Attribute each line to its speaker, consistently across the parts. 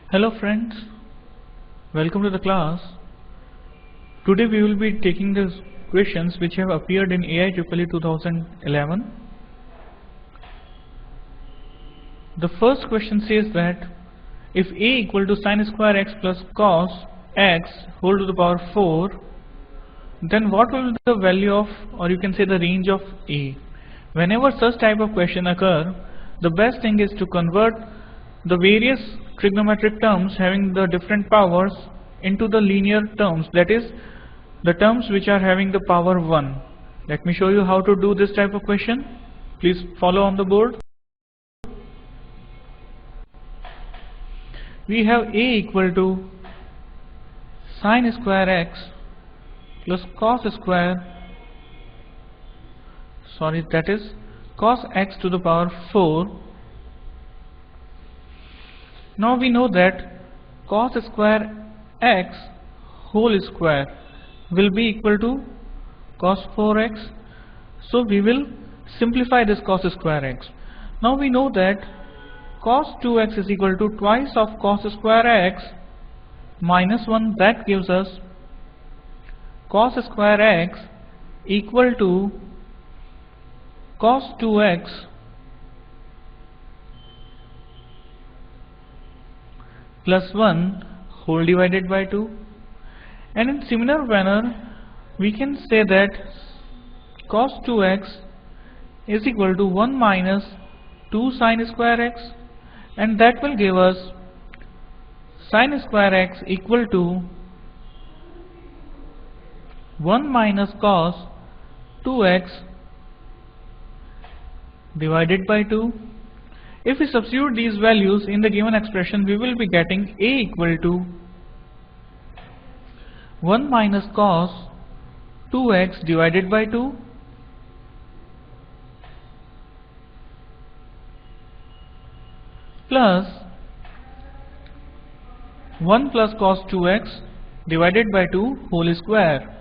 Speaker 1: Hello friends, welcome to the class. Today we will be taking the questions which have appeared in AIEEE 2011. The first question says that if a equal to sin square x plus cos x whole to the power 4, then what will be the value of, or you can say the range of a? Whenever such type of question occur, the best thing is to convert the various trigonometric terms having the different powers into the linear terms, that is the terms which are having the power 1. Let me show you how to do this type of question. Please follow on the board. We have a equal to sin square x plus cos x to the power 4. Now we know that cos square x whole square will be equal to cos 4x. So we will simplify this cos square x. Now we know that cos 2x is equal to twice of cos square x minus 1. That gives us cos square x equal to cos 2x plus 1 whole divided by 2. And in similar manner we can say that cos 2x is equal to 1 minus 2 sin square x, and that will give us sin square x equal to 1 minus cos 2x divided by 2. If we substitute these values in the given expression, we will be getting a equal to 1 minus cos 2x divided by 2 plus 1 plus cos 2x divided by 2 whole square.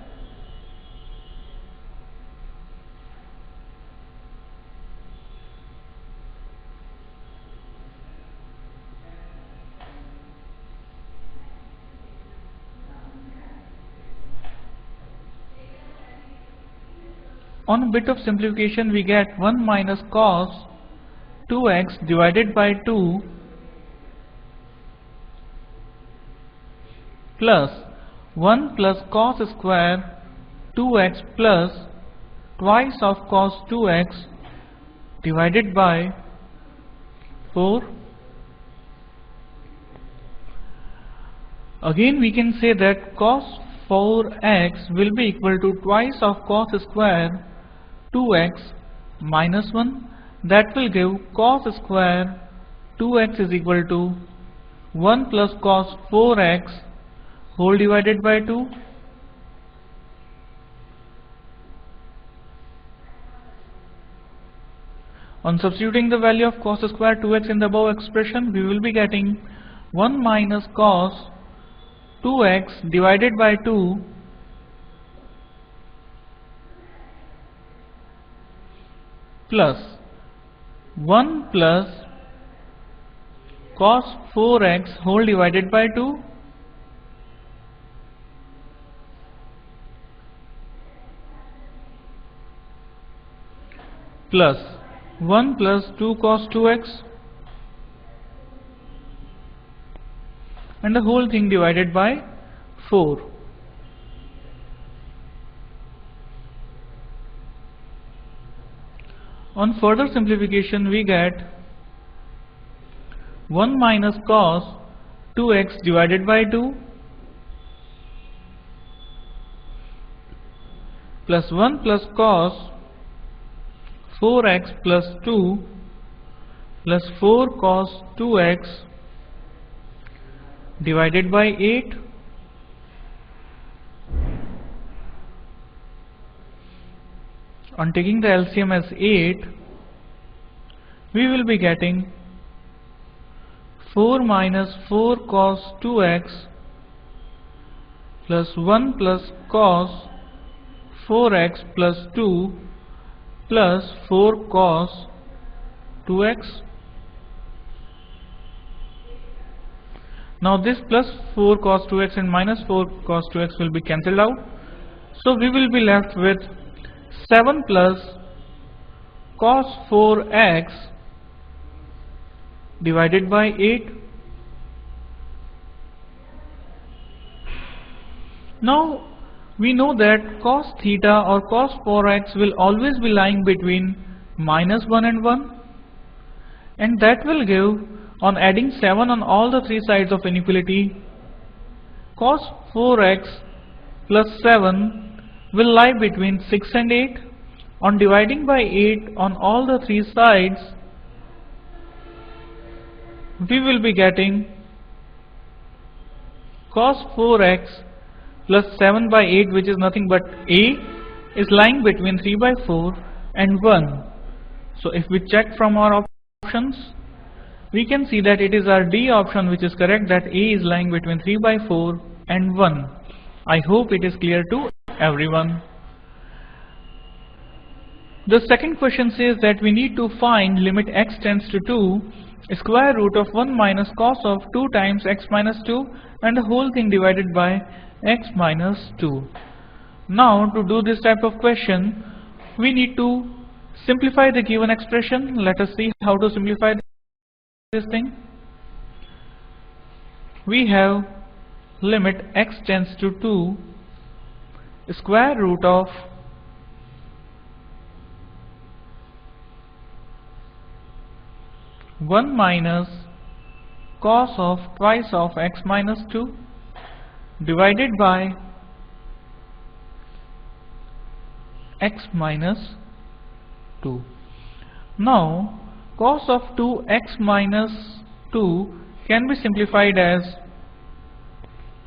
Speaker 1: On a bit of simplification, we get 1 minus cos 2x divided by 2 plus 1 plus cos square 2x plus twice of cos 2x divided by 4. Again we can say that cos 4x will be equal to twice of cos square 2x minus 1. That will give cos square 2x is equal to 1 plus cos 4x whole divided by 2. On substituting the value of cos square 2x in the above expression, we will be getting 1 minus cos 2x divided by 2 plus 1 plus cos 4x whole divided by 2 plus 1 plus 2 cos 2x, and the whole thing divided by 4. On further simplification, we get 1 minus cos 2x divided by 2 plus 1 plus cos 4x plus 2 plus 4 cos 2x divided by 8. On taking the LCM as 8, we will be getting 4 minus 4 cos 2x plus 1 plus cos 4x plus 2 plus 4 cos 2x. Now this plus 4 cos 2x and minus 4 cos 2x will be cancelled out. So we will be left with 7 plus cos 4x divided by 8. Now we know that cos theta or cos 4x will always be lying between minus 1 and 1, and that will give, on adding 7 on all the three sides of inequality, cos 4x plus 7 will lie between 6 and 8. On dividing by 8 on all the three sides, we will be getting cos 4x plus 7 by 8, which is nothing but a, is lying between 3 by 4 and 1. So if we check from our options, we can see that it is our D option which is correct, that a is lying between 3 by 4 and 1. I hope it is clear to everyone. The second question says that we need to find limit x tends to 2 square root of 1 minus cos of 2 times x minus 2 and the whole thing divided by x minus 2. Now to do this type of question, we need to simplify the given expression. Let us see how to simplify this thing. We have limit x tends to 2 square root of 1 minus cos of twice of x minus 2 divided by x minus 2. Now cos of 2x minus 2 can be simplified as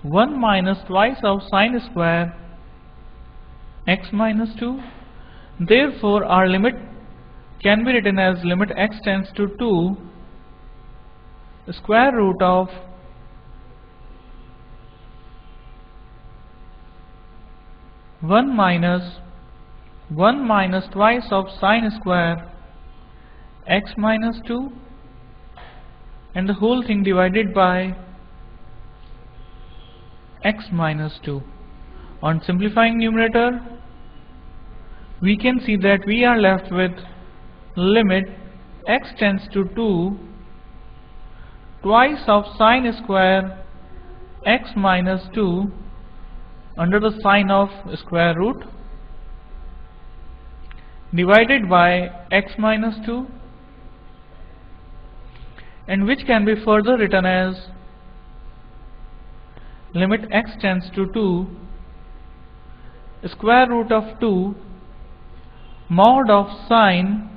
Speaker 1: 1 minus twice of sine square x minus 2. Therefore our limit can be written as limit x tends to 2 square root of 1 minus twice of sine square x minus 2 and the whole thing divided by x minus 2. On simplifying numerator, we can see that we are left with limit x tends to 2 twice of sine square x minus 2 under the sign of square root divided by x minus 2, and which can be further written as limit x tends to 2 square root of 2 mod of sine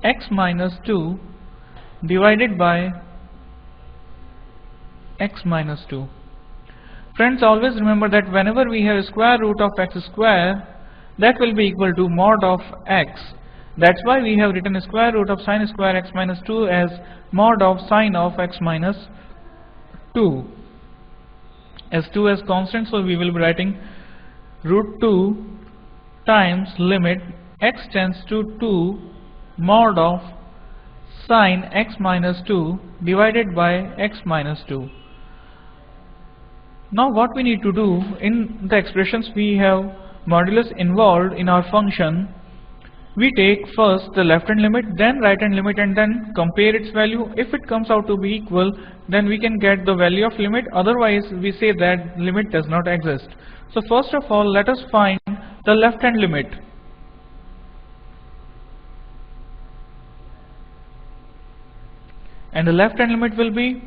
Speaker 1: x minus 2 divided by x minus 2. Friends, always remember that whenever we have square root of x square, that will be equal to mod of x. That's why we have written square root of sine square x minus 2 as mod of sine of x minus 2, as 2 as constant. So we will be writing root 2 times limit x tends to 2 mod of sine x minus 2 divided by x minus 2. Now what we need to do, in the expressions we have modulus involved in our function, we take first the left hand limit, then right hand limit, and then compare its value. If it comes out to be equal, then we can get the value of limit, otherwise we say that limit does not exist. So first of all, let us find the left hand limit. And the left hand limit will be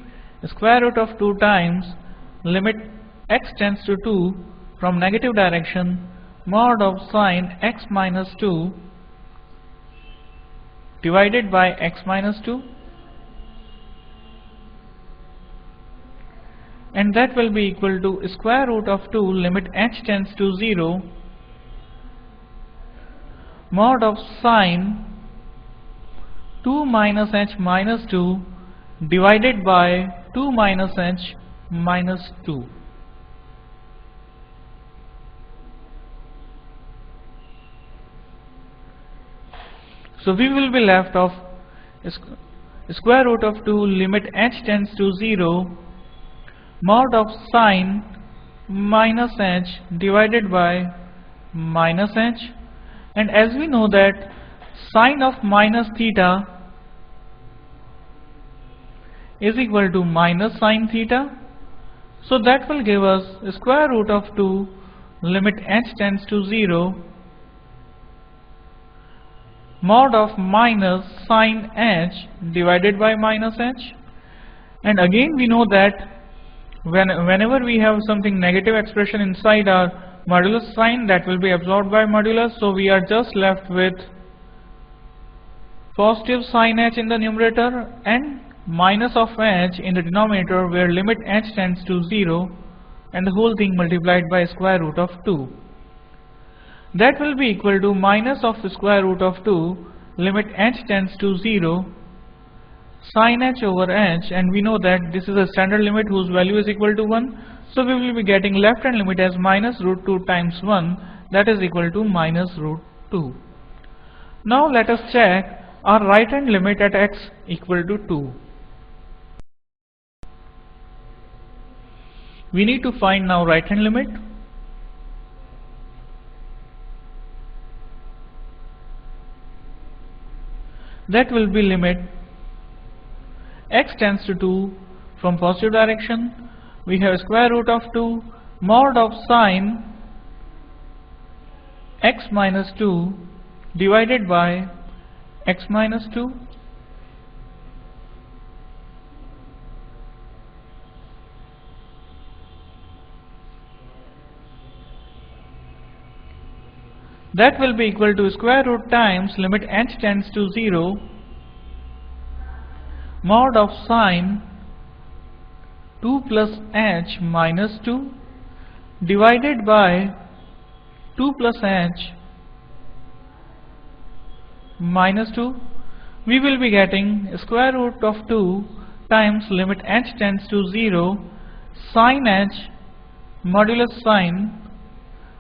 Speaker 1: square root of 2 times limit x tends to 2 from negative direction mod of sine x minus 2 divided by x minus 2, and that will be equal to square root of 2 limit h tends to 0 mod of sine 2 minus h minus 2 divided by 2 minus h minus 2. So we will be left of square root of 2 limit h tends to 0 mod of sine minus h divided by minus h, and as we know that sine of minus theta is equal to minus sine theta, so that will give us square root of 2 limit h tends to 0 mod of minus sine h divided by minus h. And again we know that whenever we have something negative expression inside our modulus sign, that will be absorbed by modulus, so we are just left with positive sine h in the numerator and minus of h in the denominator, where limit h tends to 0 and the whole thing multiplied by square root of 2. That will be equal to minus of the square root of 2 limit h tends to 0 sin h over h, and we know that this is a standard limit whose value is equal to 1, so we will be getting left hand limit as minus root 2 times 1, that is equal to minus root 2. Now let us check our right hand limit at x equal to 2. We need to find now right hand limit. That will be limit x tends to 2 from positive direction. We have square root of 2 mod of sine x minus 2 divided by x minus 2. That will be equal to square root times limit h tends to 0 mod of sine 2 plus h minus 2 divided by 2 plus h minus 2. We will be getting square root of 2 times limit h tends to 0 sin h modulus sine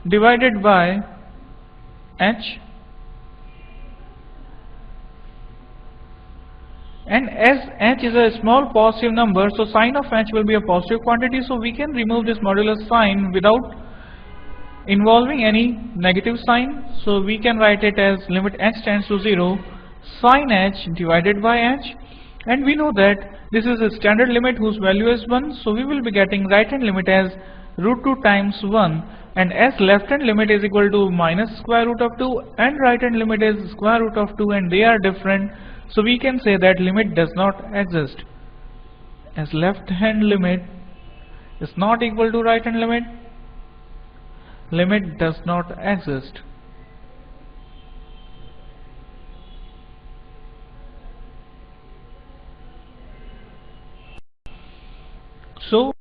Speaker 1: divided by h, and as h is a small positive number, so sin of h will be a positive quantity, so we can remove this modulus sign without involving any negative sign. So we can write it as limit h tends to 0 sin h divided by h, and we know that this is a standard limit whose value is 1, so we will be getting right hand limit as root 2 times 1, and as left hand limit is equal to minus square root of 2 and right hand limit is square root of 2 and they are different, so we can say that limit does not exist, as left hand limit is not equal to right hand limit, limit does not exist. So